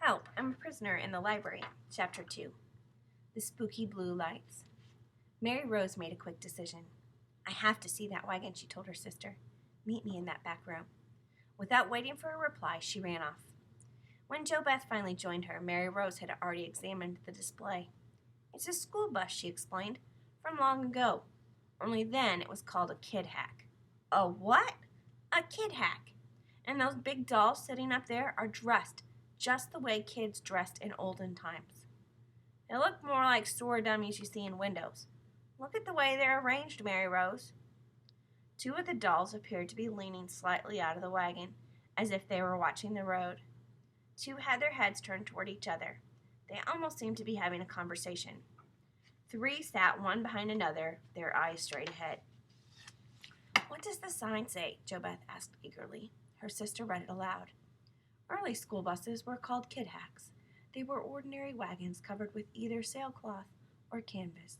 Help, I'm a prisoner in the library. Chapter 2. The Spooky Blue Lights. Mary Rose made a quick decision. I have to see that wagon, she told her sister. Meet me in that back room. Without waiting for a reply, she ran off. When Jo Beth finally joined her, Mary Rose had already examined the display. It's a school bus, she explained, from long ago. Only then it was called a kid hack. A what? A kid hack. And those big dolls sitting up there are dressed just the way kids dressed in olden times. They look more like store dummies you see in windows. Look at the way they're arranged, Mary Rose. Two of the dolls appeared to be leaning slightly out of the wagon, as if they were watching the road. Two had their heads turned toward each other. They almost seemed to be having a conversation. Three sat one behind another, their eyes straight ahead. What does the sign say? Jo Beth asked eagerly. Her sister read it aloud. Early school buses were called kid hacks. They were ordinary wagons covered with either sailcloth or canvas.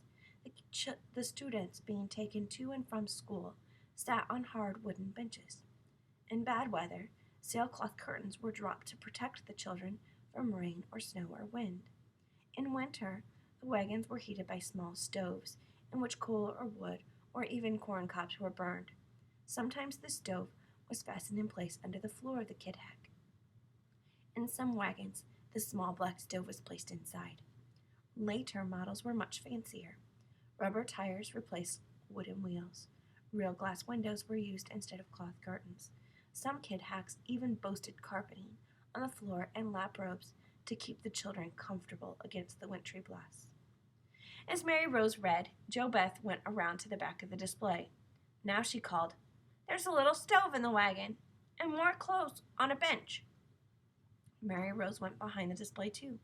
The students being taken to and from school sat on hard wooden benches. In bad weather, sailcloth curtains were dropped to protect the children from rain or snow or wind. In winter, the wagons were heated by small stoves in which coal or wood or even corn cobs were burned. Sometimes the stove was fastened in place under the floor of the kid hack. In some wagons, the small black stove was placed inside. Later models were much fancier. Rubber tires replaced wooden wheels. Real glass windows were used instead of cloth curtains. Some kid hacks even boasted carpeting on the floor and lap robes to keep the children comfortable against the wintry blasts. As Mary Rose read, Jo Beth went around to the back of the display. Now she called, "There's a little stove in the wagon, and more clothes on a bench." Mary Rose went behind the display too.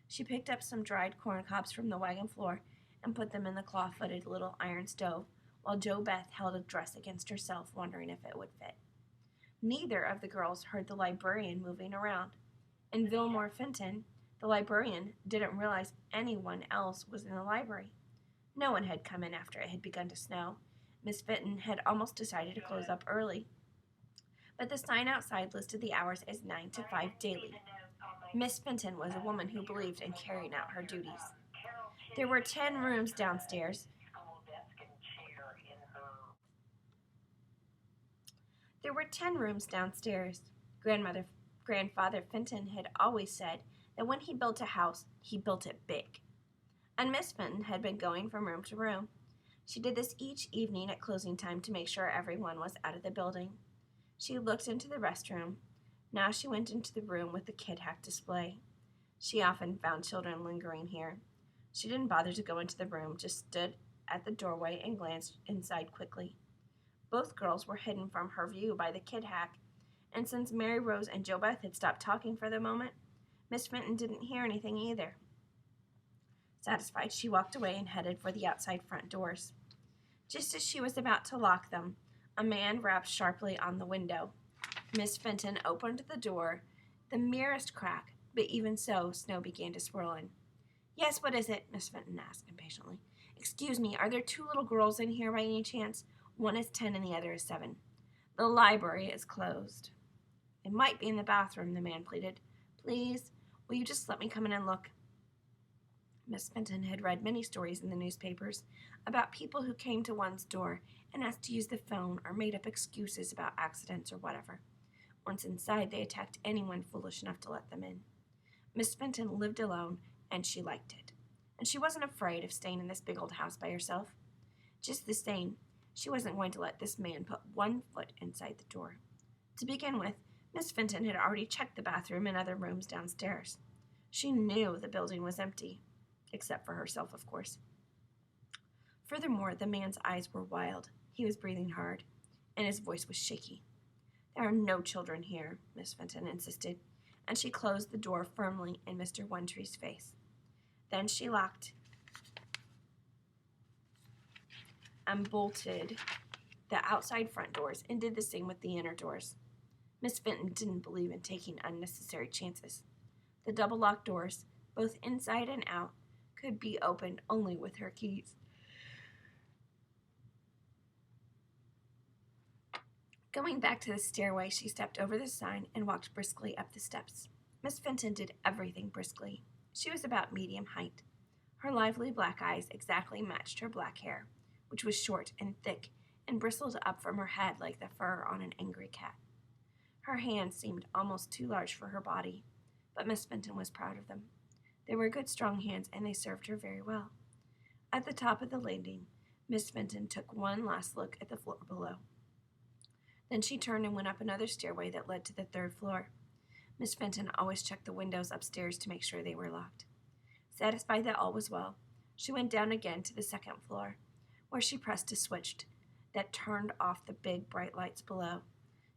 She picked up some dried corn cobs from the wagon floor and put them in the claw-footed little iron stove, while Jo Beth held a dress against herself, wondering if it would fit. Neither of the girls heard the librarian moving around. In Vilmore Fenton, the librarian didn't realize anyone else was in the library. No one had come in after it had begun to snow. Miss Fenton had almost decided to close up early, but the sign outside listed the hours as 9 to 5 daily. Miss Fenton was a woman who believed in carrying out her duties. There were 10 rooms downstairs. Grandfather Fenton had always said that when he built a house, he built it big. And Miss Fenton had been going from room to room. She did this each evening at closing time to make sure everyone was out of the building. She looked into the restroom. Now she went into the room with the kid hack display. She often found children lingering here. She didn't bother to go into the room, just stood at the doorway and glanced inside quickly. Both girls were hidden from her view by the kid hack, and since Mary Rose and Jo Beth had stopped talking for the moment, Miss Fenton didn't hear anything either. Satisfied, she walked away and headed for the outside front doors. Just as she was about to lock them, a man rapped sharply on the window. Miss Fenton opened the door, the merest crack, but even so, snow began to swirl in. "Yes, what is it?" Miss Fenton asked impatiently. "Excuse me, are there 2 little girls in here by any chance? One is 10 and the other is 7. The library is closed." "It might be in the bathroom," the man pleaded. "Please, will you just let me come in and look?" Miss Fenton had read many stories in the newspapers about people who came to one's door and asked to use the phone or made up excuses about accidents or whatever. Once inside, they attacked anyone foolish enough to let them in. Miss Fenton lived alone, and she liked it. And she wasn't afraid of staying in this big old house by herself. Just the same, she wasn't going to let this man put one foot inside the door. To begin with, Miss Fenton had already checked the bathroom and other rooms downstairs. She knew the building was empty, except for herself, of course. Furthermore, the man's eyes were wild. He was breathing hard, and his voice was shaky. "There are no children here," Miss Fenton insisted, and she closed the door firmly in Mr. One-Tree's face. Then she locked and bolted the outside front doors and did the same with the inner doors. Miss Fenton didn't believe in taking unnecessary chances. The double-locked doors, both inside and out, could be opened only with her keys. Going back to the stairway, she stepped over the sign and walked briskly up the steps. Miss Fenton did everything briskly. She was about medium height. Her lively black eyes exactly matched her black hair, which was short and thick and bristled up from her head like the fur on an angry cat. Her hands seemed almost too large for her body, but Miss Fenton was proud of them. They were good, strong hands, and they served her very well. At the top of the landing, Miss Fenton took one last look at the floor below. Then she turned and went up another stairway that led to the 3rd floor. Miss Fenton always checked the windows upstairs to make sure they were locked. Satisfied that all was well, she went down again to the 2nd floor, where she pressed a switch that turned off the big bright lights below.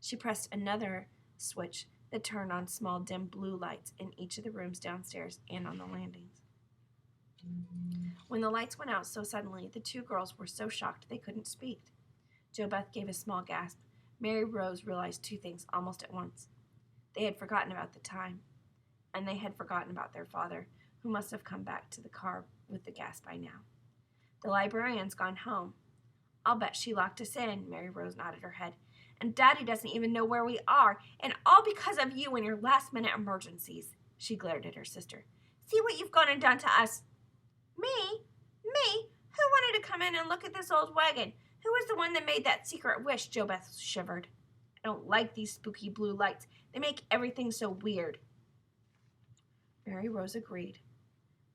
She pressed another switch that turned on small dim blue lights in each of the rooms downstairs and on the landings. When the lights went out so suddenly, the 2 girls were so shocked they couldn't speak. Jo Beth gave a small gasp. Mary Rose realized 2 things almost at once. They had forgotten about the time, and they had forgotten about their father, who must have come back to the car with the gas by now. The librarian's gone home. I'll bet she locked us in, Mary Rose nodded her head. And Daddy doesn't even know where we are, and all because of you and your last-minute emergencies. She glared at her sister. See what you've gone and done to us. Me? Me? Who wanted to come in and look at this old wagon? Who was the one that made that secret wish? Jo Beth shivered. I don't like these spooky blue lights. They make everything so weird. Mary Rose agreed.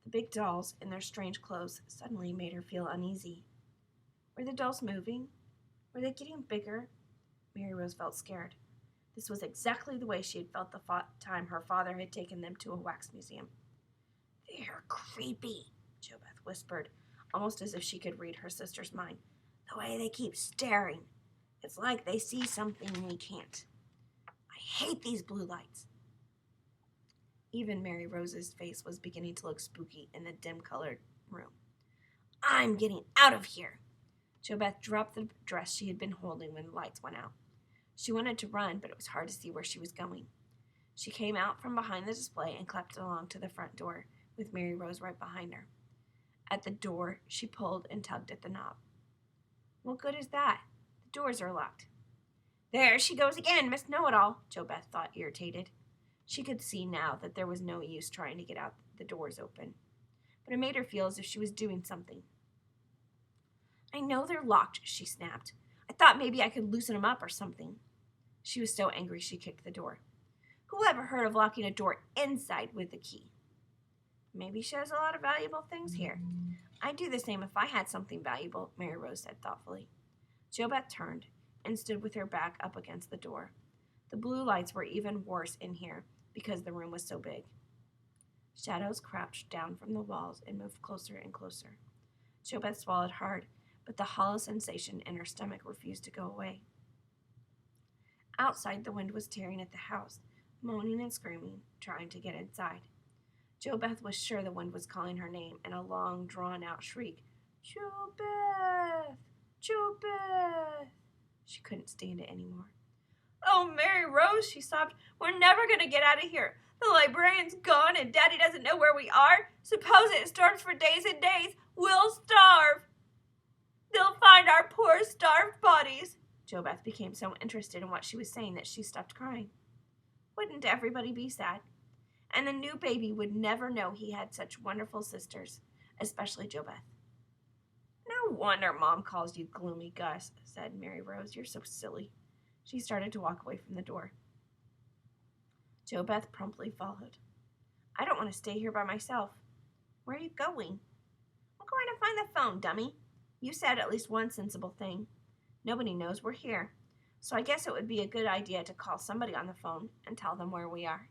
The big dolls in their strange clothes suddenly made her feel uneasy. Were the dolls moving? Were they getting bigger? Mary Rose felt scared. This was exactly the way she had felt the time her father had taken them to a wax museum. They're creepy, Jo Beth whispered, almost as if she could read her sister's mind. The way they keep staring. It's like they see something we can't. I hate these blue lights. Even Mary Rose's face was beginning to look spooky in the dim-colored room. I'm getting out of here. Jo Beth dropped the dress she had been holding when the lights went out. She wanted to run, but it was hard to see where she was going. She came out from behind the display and crept along to the front door, with Mary Rose right behind her. At the door, she pulled and tugged at the knob. What good is that? The doors are locked. There she goes again, Miss Know-It-All, Jo Beth thought, irritated. She could see now that there was no use trying to get out the doors open, but it made her feel as if she was doing something. I know they're locked, she snapped. I thought maybe I could loosen them up or something. She was so angry she kicked the door. Who ever heard of locking a door inside with a key? Maybe she has a lot of valuable things here. I'd do the same if I had something valuable, Mary Rose said thoughtfully. Jo Beth turned and stood with her back up against the door. The blue lights were even worse in here because the room was so big. Shadows crouched down from the walls and moved closer and closer. Jo Beth swallowed hard, but the hollow sensation in her stomach refused to go away. Outside, the wind was tearing at the house, moaning and screaming, trying to get inside. Jo Beth was sure the wind was calling her name in a long, drawn-out shriek. Jo Beth! Jo Beth! She couldn't stand it anymore. Oh, Mary Rose, she sobbed. We're never going to get out of here. The librarian's gone and Daddy doesn't know where we are. Suppose it storms for days and days. We'll starve. They'll find our poor starved bodies. Jo Beth became so interested in what she was saying that she stopped crying. Wouldn't everybody be sad? And the new baby would never know he had such wonderful sisters, especially Jo Beth. No wonder Mom calls you Gloomy Gus, said Mary Rose. You're so silly. She started to walk away from the door. Jo Beth promptly followed. I don't want to stay here by myself. Where are you going? I'm going to find the phone, dummy. You said at least one sensible thing. Nobody knows we're here, so I guess it would be a good idea to call somebody on the phone and tell them where we are.